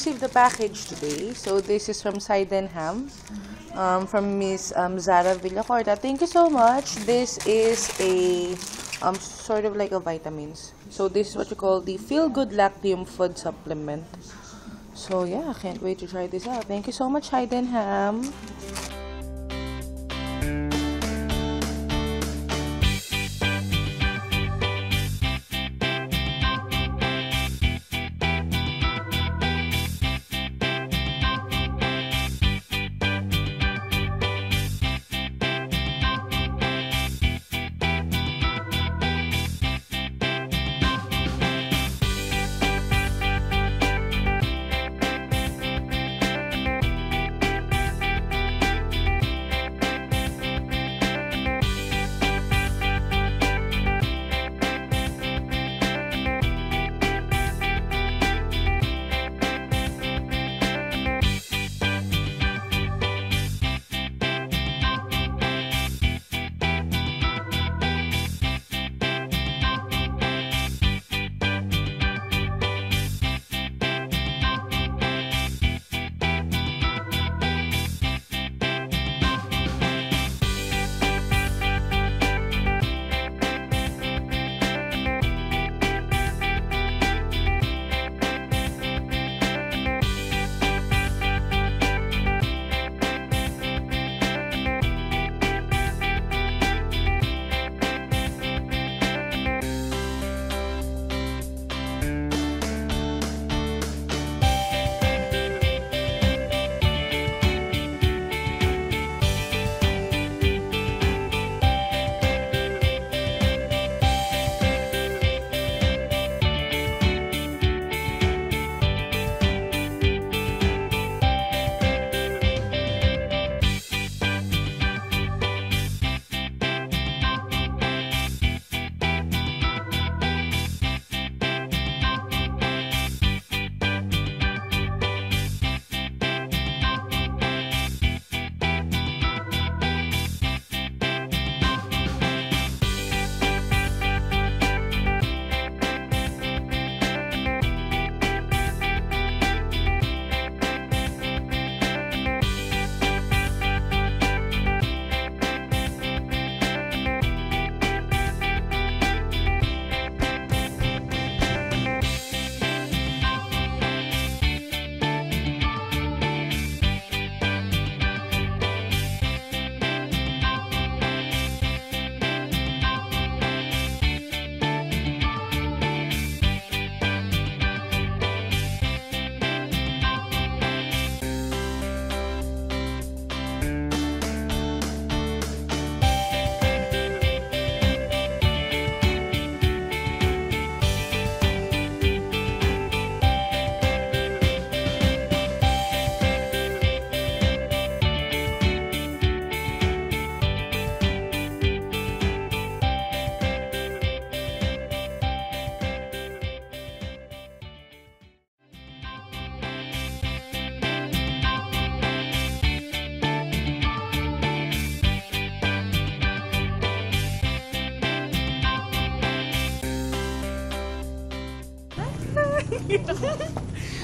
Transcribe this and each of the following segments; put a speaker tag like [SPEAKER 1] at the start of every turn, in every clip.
[SPEAKER 1] received the package today. So this is from Sydenham, from Miss Zara Villacorta. Thank you so much. This is a sort of like a vitamins. So this is what you call the Feel Good Lactium Food Supplement. So yeah, I can't wait to try this out. Thank you so much, Sydenham.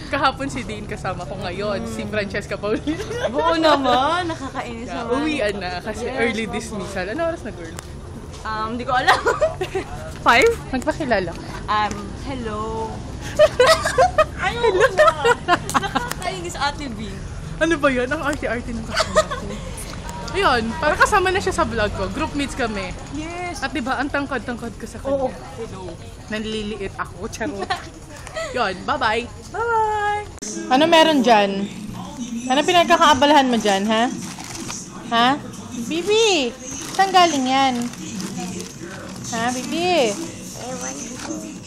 [SPEAKER 2] Kahapon si Dane kasama ko ngayon, si Francesca Paulina.
[SPEAKER 3] Oo naman, nakakainis naman.
[SPEAKER 2] Uwian na kasi early dismissal. Ano oras na, girl?
[SPEAKER 3] Hindi ko alam.
[SPEAKER 2] 5? Magpakilala.
[SPEAKER 3] Hello. Ayoko na. Nakakainis Ate B.
[SPEAKER 2] Ano ba yun? Ang arte-arte ng kasama ko. Ayun, para kasama na siya sa vlog ko. Group mates kami.
[SPEAKER 3] Yes.
[SPEAKER 2] At diba, ang tangkad-tangkad ko sa kanya.
[SPEAKER 3] Oo. Hello.
[SPEAKER 2] Nanliliit ako. Charot. Yun, bye-bye.
[SPEAKER 3] Bye-bye.
[SPEAKER 1] Ano meron dyan? Ano pinagkakaabalahan mo dyan, ha? Ha? Bibi! Saan galing yan? Ha, Bibi?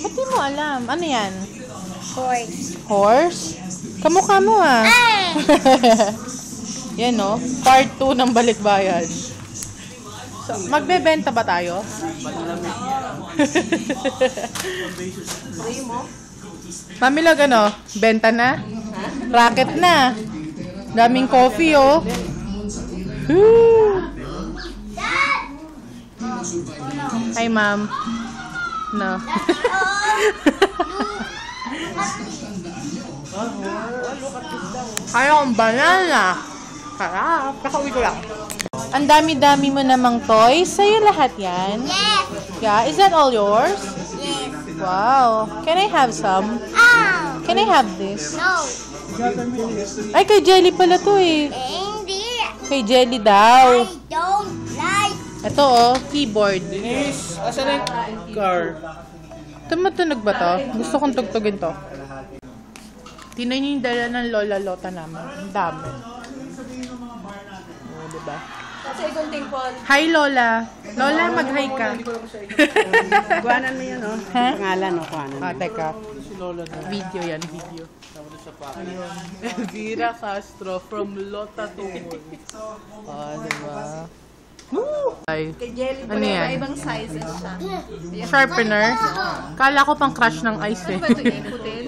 [SPEAKER 1] Ba't di mo alam? Ano yan?
[SPEAKER 4] Horse.
[SPEAKER 1] Horse? Kamukha mo, ha? Yan, no? Part 2 ng Balikbayan. So, magbebenta ba tayo? Mamilag, ano? Benta na? Racket na. Daming coffee, oh. Hi, ma'am. No.
[SPEAKER 2] Kaya akong banana. Sarap. Kakauwi ko lang.
[SPEAKER 1] Ang dami-dami mo namang toys. Sa'yo lahat yan?
[SPEAKER 4] Yes.
[SPEAKER 1] Yeah, is that all yours?
[SPEAKER 4] Yes.
[SPEAKER 1] Wow. Can I have some? Can I have this?
[SPEAKER 4] No.
[SPEAKER 1] Ay, kay Jelly pala to eh.
[SPEAKER 4] Hindi.
[SPEAKER 1] Kay Jelly daw.
[SPEAKER 4] I don't like.
[SPEAKER 1] Ito oh, keyboard.
[SPEAKER 5] Denise, asan na yung car?
[SPEAKER 1] Tumutunog ba to? Gusto kong tugtugin to. Tingnan niyo yung dala ng Lola Lota namin. Ang dami. Oh, diba? Hi Lola. Lola, mag-hi ka.
[SPEAKER 6] Kuhanan mo yun, oh.
[SPEAKER 1] Ha?
[SPEAKER 6] Pangalan, oh, kuhanan mo.
[SPEAKER 1] Ah, teka. Video yan, video.
[SPEAKER 2] Elvira Castro from Lota Tumul.
[SPEAKER 1] Oh, diba? Ay.
[SPEAKER 7] Ano yan? Ibang sizes siya.
[SPEAKER 1] Sharpener. Kala ko pang crush ng ice eh.
[SPEAKER 7] Ano ba ito yung putin?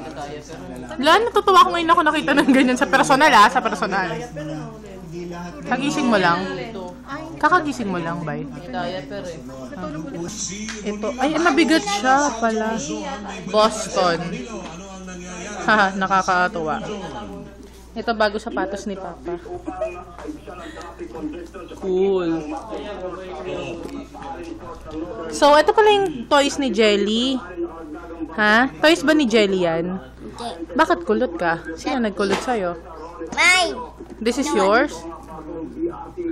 [SPEAKER 1] Wala, natutuwa ko ngayon ako nakita ng ganyan sa personal sa personal. Kagising mo lang. Kakagising mo lang, bay. Ito, ay, mabigat siya pala. Boston. Haha, nakakatuwa. Ito bago sapatos ni Papa. Cool. So, ito pala yung toys ni Jelly. Ha? Toys ba ni Jelly yan? Bakit kulot ka? Sino nagkulot sa'yo?
[SPEAKER 4] Mine.
[SPEAKER 1] This is yours?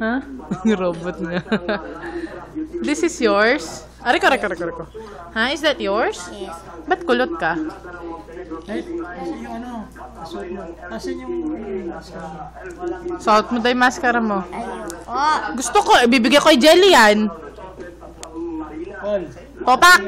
[SPEAKER 1] Ha? Robot nga. This is yours? Ariko. Ha? Is that yours?
[SPEAKER 4] Yes.
[SPEAKER 1] Ba't kulot ka?
[SPEAKER 5] Asan yung
[SPEAKER 1] Suot mo daw yung mascara mo.
[SPEAKER 4] Oh.
[SPEAKER 1] Gusto ko, ibibigay ko kay Jelly yan. Popak!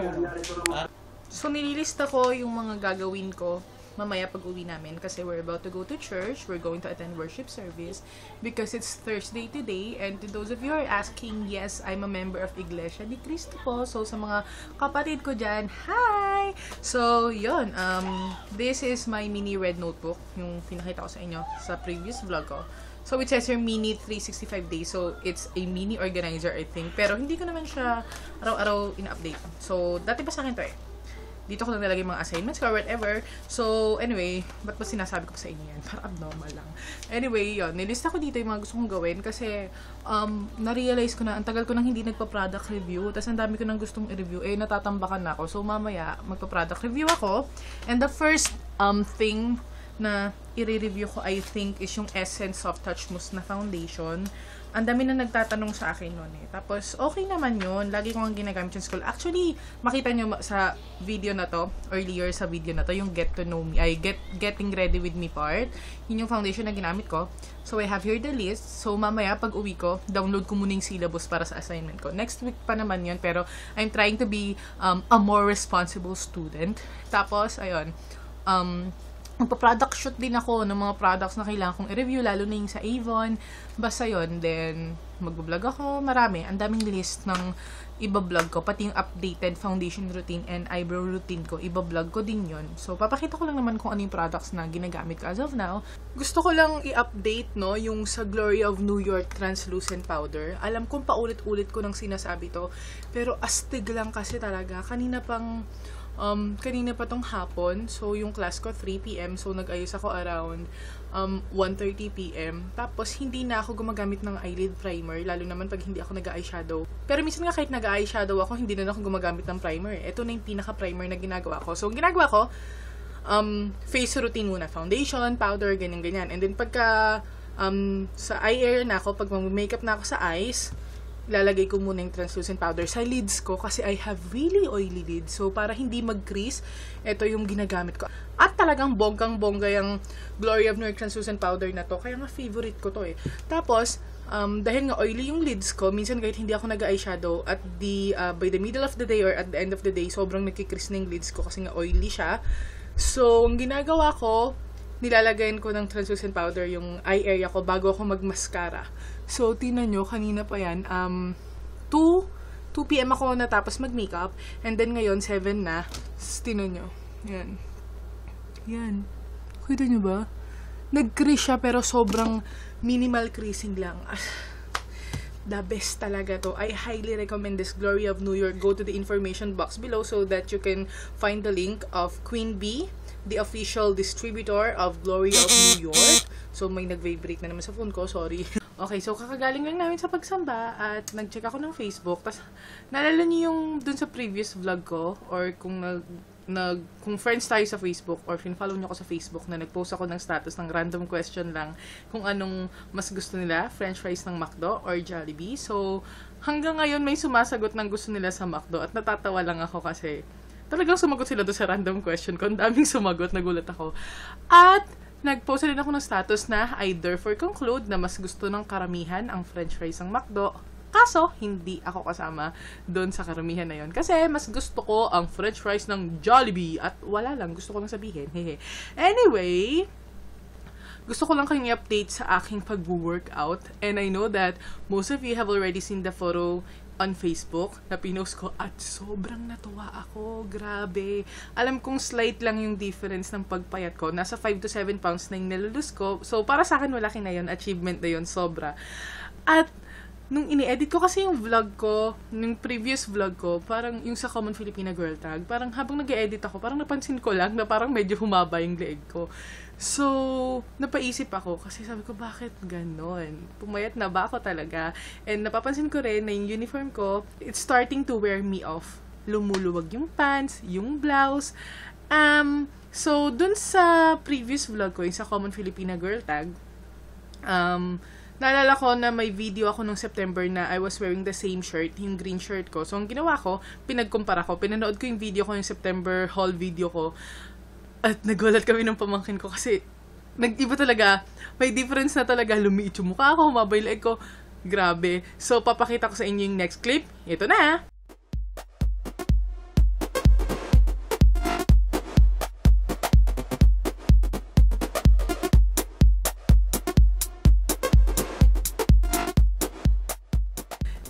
[SPEAKER 1] So, nililista ko yung mga gagawin ko mamaya pag uwi namin kasi we're about to go to church. We're going to attend worship service because it's Thursday today. And to those of you who are asking, yes, I'm a member of Iglesia ni Cristo po. So, sa mga kapatid ko dyan, hi! So, yun. This is my mini red notebook, yung pinakita ko sa inyo sa previous vlog ko. So, it says here mini 365 days. So, it's a mini organizer, I think. Pero, hindi ko naman siya araw-araw in-update. So, dati pa sa akin to eh. Dito ko lang nalagay mga assignments or whatever. So, anyway, ba't ba sinasabi ko sa inyo yan? Para abnormal lang. Anyway, yun. Nilista ko dito yung mga gusto kong gawin kasi na-realize ko na ang tagal ko nang hindi nagpa-product review. Tapos ang dami ko nang gustong i-review. Eh, natatambakan na ako. So, mamaya, magpa-product review ako. And the first thing na i-review ko, I think, is yung Essence Soft Touch Mousse na foundation. Ang dami na nagtatanong sa akin noon eh. Tapos, okay naman yun. Lagi ko ang ginagamit yung school. Actually, makita nyo sa video na to, earlier sa video na to, yung Get to Know Me, Getting Ready With Me part. Yun yung foundation na ginamit ko. So, I have here the list. So, mamaya, pag uwi ko, download ko muna yung syllabus para sa assignment ko. Next week pa naman yun, pero I'm trying to be a more responsible student. Tapos, ayun, magpa-product shoot din ako ng mga products na kailangan kong i-review, lalo na yung sa Avon. Basta yun, then magbablog ako, marami. Ang daming list ng ibablog ko, pati yung updated foundation routine and eyebrow routine ko, ibablog ko din yun. So, papakita ko lang naman kung ano yung products na ginagamit ko as of now. Gusto ko lang i-update, no, yung sa Glory of New York Translucent Powder. Alam kong paulit-ulit ko nang sinasabi to, pero astig lang kasi talaga. Kanina pa tong hapon, so yung class ko 3 PM, so nag-ayos ako around 1:30 PM. Tapos hindi na ako gumagamit ng eyelid primer, lalo naman pag hindi ako nag-eyeshadow. Pero minsan nga kahit nag-eyeshadow ako, hindi na ako gumagamit ng primer. Ito na yung pinaka-primer na ginagawa ko. So, ang ginagawa ko, face routine muna, foundation, powder, ganyan-ganyan. And then pagka sa eye area na ako, pag mag-makeup na ako sa eyes, lalagay ko muna yung translucent powder sa lids ko kasi I have really oily lids. So, para hindi mag-crease, ito yung ginagamit ko. At talagang bonggang-bongga yung Glory of New York Translucent Powder na to. Kaya nga favorite ko to eh. Tapos, dahil nga oily yung lids ko, minsan kahit hindi ako nag-eyeshadow, at by the middle of the day or at the end of the day, sobrang nagkikrease na yung lids ko kasi nga oily siya. So, ang ginagawa ko, nilalagayin ko ng translucent powder yung eye area ko bago ako mag-mascara. So, tingnan nyo, kanina pa yan, 2 PM ako natapos mag-makeup, and then ngayon, 7 na. Tingnan nyo, yan. Yan. Kita nyo ba? Nag-crease siya, pero sobrang minimal creasing lang. The best talaga to. I highly recommend this Glory of New York. Go to the information box below so that you can find the link of Queen Bee
[SPEAKER 2] the official distributor of Glory of New York. So, may nag-vibrate na naman sa phone ko. Sorry. Okay, so kakagaling lang namin sa pagsamba at nag-check ako ng Facebook. Tapos, naalala niyo yung dun sa previous vlog ko or kung kung friends tayo sa Facebook or follow niyo ako sa Facebook na nag-post ako ng status ng random question lang kung anong mas gusto nila, french fries ng McDo or Jollibee. So, hanggang ngayon may sumasagot ng gusto nila sa McDo at natatawa lang ako kasi talagang sumagot sila doon sa random question ko. Ang daming sumagot, nagulat ako. At nag-post din ako ng status na I therefore conclude na mas gusto ng karamihan ang french fries ng McDo. Kaso, hindi ako kasama doon sa karamihan na yon. Kasi, mas gusto ko ang french fries ng Jollibee. At wala lang, gusto ko lang sabihin. Hehe. Anyway, gusto ko lang kayong i-update sa aking pag-workout. And I know that most of you have already seen the photo on Facebook na pinost ko at sobrang natuwa ako. Grabe. Alam kong slight lang yung difference ng pagpayat ko. Nasa 5 to 7 pounds na yung nalulus ko. So, para sa akin, malaki na yun. Achievement na yun. Sobra. At nung ini-edit ko kasi yung vlog ko, yung previous vlog ko, parang yung sa Common Filipina Girl Tag, parang habang nag-edit ako, parang napansin ko lang na parang medyo humaba yung leeg ko. So, napaisip ako kasi sabi ko, bakit ganon? Pumayat na ba ako talaga? And napapansin ko rin na yung uniform ko, it's starting to wear me off. Lumuluwag yung pants, yung blouse. So, dun sa previous vlog ko, yung sa Common Filipina Girl Tag, naalala ko na may video ako nung September na I was wearing the same shirt, yung green shirt ko. So, ang ginawa ko, pinagkumpara ko. Pinanood ko yung video ko, yung September haul video ko. At nagulat kami ng pamangkin ko kasi nag-iba talaga. May difference na talaga. Lumiit yung mukha ko, humaba yung leg ko. Grabe. So, papakita ko sa inyo yung next clip. Ito na!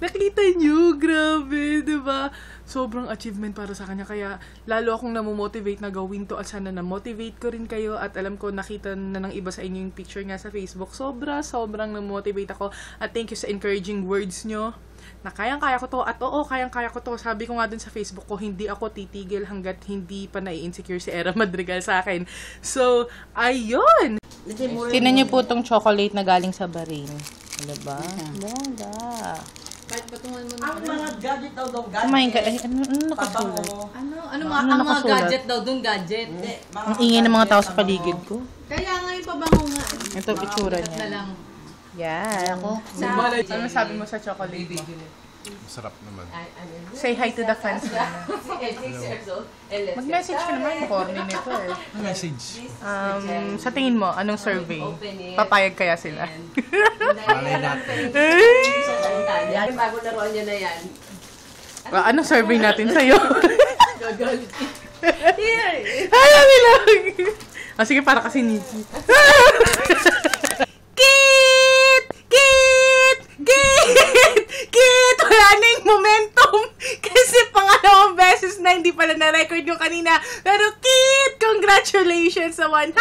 [SPEAKER 2] Nakita nyo, grabe, diba? Sobrang achievement para sa kanya. Kaya, lalo akong namomotivate na gawin to at sana na-motivate ko rin kayo. At alam ko, nakita na ng iba sa inyo yung picture nga sa Facebook. Sobrang namotivate ako. At thank you sa encouraging words nyo. Na kayang-kaya ko to. At oo, kayang-kaya ko to. Sabi ko nga dun sa Facebook ko, hindi ako titigil hanggat hindi pa nai-insecure si Era Madrigal sa akin. So, ayun!
[SPEAKER 1] Tinan niyo po tong chocolate na galing sa Bahrain. Diba? Bongga.
[SPEAKER 7] Kahit patungan mo na.
[SPEAKER 5] Ang mga gadget daw
[SPEAKER 1] Oh my God. Ay, ano nakasulat?
[SPEAKER 7] Ano mga
[SPEAKER 1] nakasulat?
[SPEAKER 7] gadget daw doon, gadget.
[SPEAKER 1] Ang ingay ng mga tao sa paligid ko.
[SPEAKER 7] Kaya nga yung pabango nga.
[SPEAKER 1] Ito, itsura
[SPEAKER 7] Na
[SPEAKER 1] niya.
[SPEAKER 7] lang.
[SPEAKER 1] Yan.
[SPEAKER 2] Ano sabi mo sa chocolate mo?
[SPEAKER 8] Masarap naman.
[SPEAKER 2] Say hi to the fans mo na. Mag-message ka naman. Corny nito eh.
[SPEAKER 8] Message.
[SPEAKER 2] Sa tingin mo, anong survey? Papayag kaya sila?
[SPEAKER 8] Malay natin.
[SPEAKER 3] Yan, bago laruan niya na yan.
[SPEAKER 2] Anong survey natin sa'yo?
[SPEAKER 3] Gagalit.
[SPEAKER 2] Ay, kami lang! Sige, para kasi Nikki. Kit! Kit! Kit! Kit! Wala na yung momentum! Kasi pangalawang beses na hindi pala na-record yung kanina. Pero Kit! Congratulations sa 100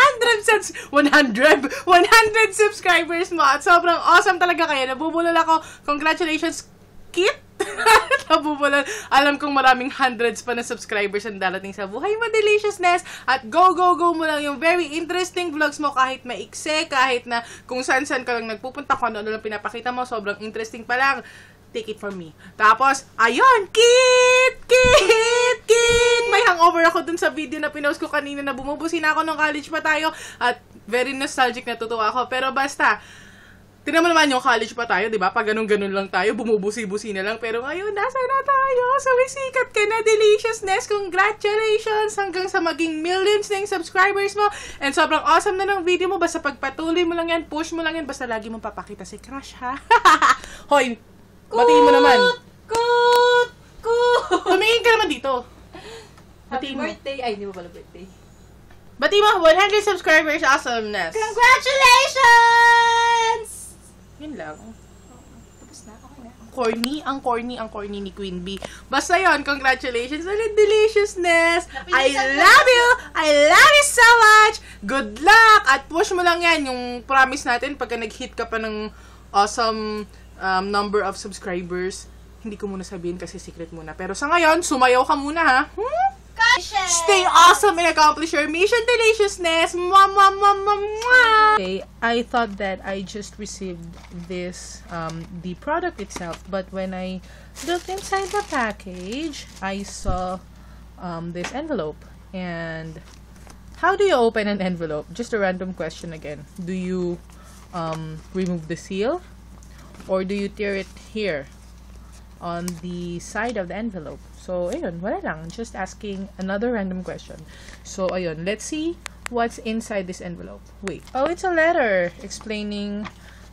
[SPEAKER 2] subscribers mo. At sobrang awesome talaga kayo. Nabubulol ako. Congratulations, Kit! Nabubulol. Alam kong maraming hundreds pa na subscribers ang darating sa buhay mo, Deliciousness. At go mo lang yung very interesting vlogs mo kahit maikse, kahit na kung saan-saan ka lang nagpupunta, kung ano lang pinapakita mo, sobrang interesting pa lang. Take it from me. Tapos, ayun, Kit! May hangover ako dun sa video na pinost ko kanina na bumubusi na ako nung college pa tayo. At very nostalgic na tutuwa ako. Pero basta, tingnan mo naman yung college pa tayo, di ba? Pag ganun-ganun lang tayo, bumubusi-busi na lang. Pero ngayon, nasa na tayo? Sumisikat ka na, Deliciousness! Congratulations! Hanggang sa maging millions na yung subscribers mo. And sobrang awesome na ng video mo. Basta pagpatuloy mo lang yan, push mo lang yan. Basta lagi mong papakita si Crush, ha? Hoy! Batiin mo naman. Tumingin ka naman dito.
[SPEAKER 7] Happy birthday. Ay, hindi mo pala birthday.
[SPEAKER 2] Batiin mo, 100 subscribers, awesomeness.
[SPEAKER 7] Congratulations!
[SPEAKER 2] Yun lang.
[SPEAKER 7] Tapos na, okay na.
[SPEAKER 2] Ang corny ni Queen Bee. Basta yun, congratulations ulit, Deliciousness! I love you so much! Good luck! At push mo lang yan, yung promise natin, pagka nag-hit ka pa ng awesome number of subscribers, hindi ko muna sabihin kasi secret muna. Pero sa ngayon, sumayaw ka muna, ha? Stay awesome and accomplish your mission. Deliciousness. Mwah, mwah, mwah, mwah, mwah. Okay, I thought that I just received this, the product itself, but when I looked inside the package, I saw this envelope. And how do you open an envelope? Just a random question again. Do you remove the seal? Or do you tear it here on the side of the envelope? So, ayun, wala lang. Just asking another random question. So, ayun, let's see what's inside this envelope. Wait. Oh, it's a letter explaining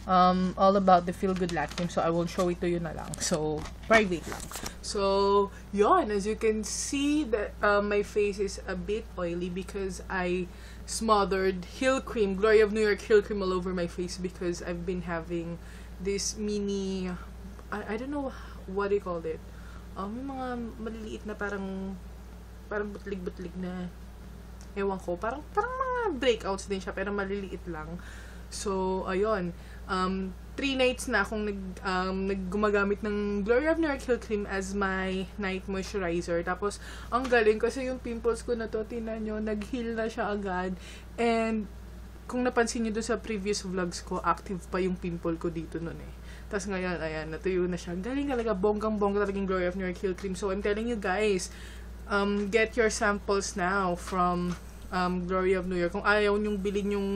[SPEAKER 2] all about the Feel Good Latte Cream. So, I won't show it to you na lang. So, private lang. So, yun. As you can see, that my face is a bit oily because I smothered Hill Cream, Glory of New York Hill Cream all over my face because I've been having this mini, I don't know what they called it. May mga maliliit na parang butlig-butlig na, ewan ko, parang mga breakouts din siya, pero maliliit lang. So, ayun. 3 nights na akong gumagamit ng Glory of New York Hill Cream as my night moisturizer. Tapos, ang galing kasi yung pimples ko na to, tingnan nyo, nag-heal na siya agad. And, kung napansin nyo doon sa previous vlogs ko, active pa yung pimple ko dito nun eh. Tapos ngayon, ayan, natuyo na siya. Galing talaga, bonggang-bongga talagang Glory of New York Hill Cream. So, I'm telling you guys, get your samples now from Glory of New York. Kung ayaw nyong bilhin yung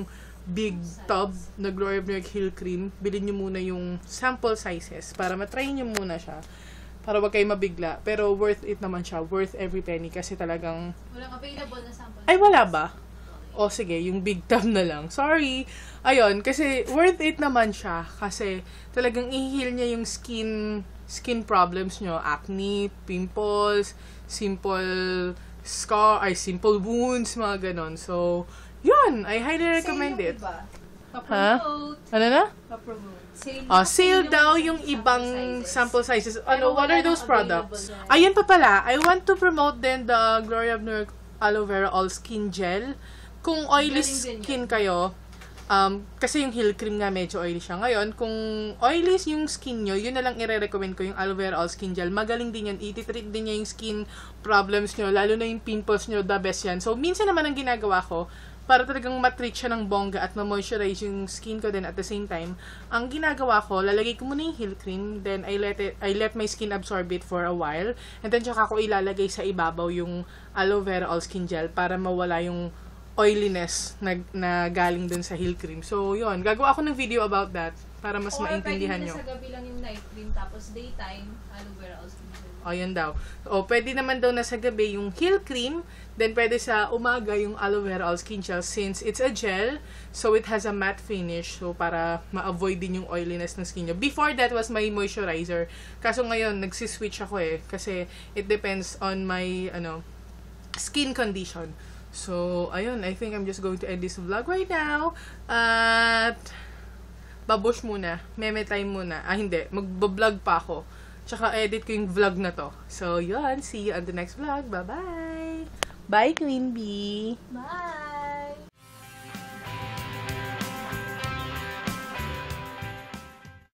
[SPEAKER 2] big tub na Glory of New York Hill Cream, bilhin nyo muna yung sample sizes para matry nyo muna siya. Para wag kayo mabigla. Pero worth it naman siya. Worth every penny kasi talagang...
[SPEAKER 7] Walang available na sample.
[SPEAKER 2] Ay, wala ba? O sige, yung big tub na lang. Sorry. Ayun, kasi worth it naman siya. Kasi talagang i-heal niya yung skin problems nyo. Acne, pimples, simple simple wounds, mga ganon. So, yun. I highly recommend it. Ha? Ano na? Sale daw yung ibang sample sizes. Ano, what are those products? Ayun pa pala. I want to promote then the Glory of New York Aloe Vera All Skin Gel. Kung oily skin kayo, kasi yung Hill Cream nga medyo oily siya. Ngayon, kung oily yung skin nyo, yun na lang i-recommend ko yung Aloe Vera All Skin Gel. Magaling din yan. I-treat din niya yung skin problems nyo, lalo na yung pimples nyo, the best yan. So, minsan naman ang ginagawa ko, para talagang matreat siya ng bongga at ma-moisturize yung skin ko din at the same time, ang ginagawa ko, lalagay ko muna yung Hill Cream, then I let my skin absorb it for a while, and then tsaka ko ilalagay sa ibabaw yung Aloe Vera All Skin Gel para mawala yung oiliness na galing dun sa Hill Cream. So, yun. Gagawa ako ng video about that para mas maintindihan nyo.
[SPEAKER 7] Or pwede na sa gabi lang yung night cream, tapos daytime, Aloe Vera All Skin Gel.
[SPEAKER 2] O, yun daw. O, pwede naman daw na sa gabi yung Hill Cream, then pwede sa umaga yung Aloe Vera All Skin Gel since it's a gel, so it has a matte finish, so para ma-avoid din yung oiliness ng skin nyo. Before that was my moisturizer. Kaso ngayon, nagsiswitch ako eh, kasi it depends on my, skin condition. So, ayun, I think I'm just going to end this vlog right now. At, babush muna. Meme time muna. Hindi. Mag-vlog pa ako. Tsaka edit ko yung vlog na to. So, yun. See you on the next vlog. Bye-bye! Bye, Queen Bee!
[SPEAKER 7] Bye!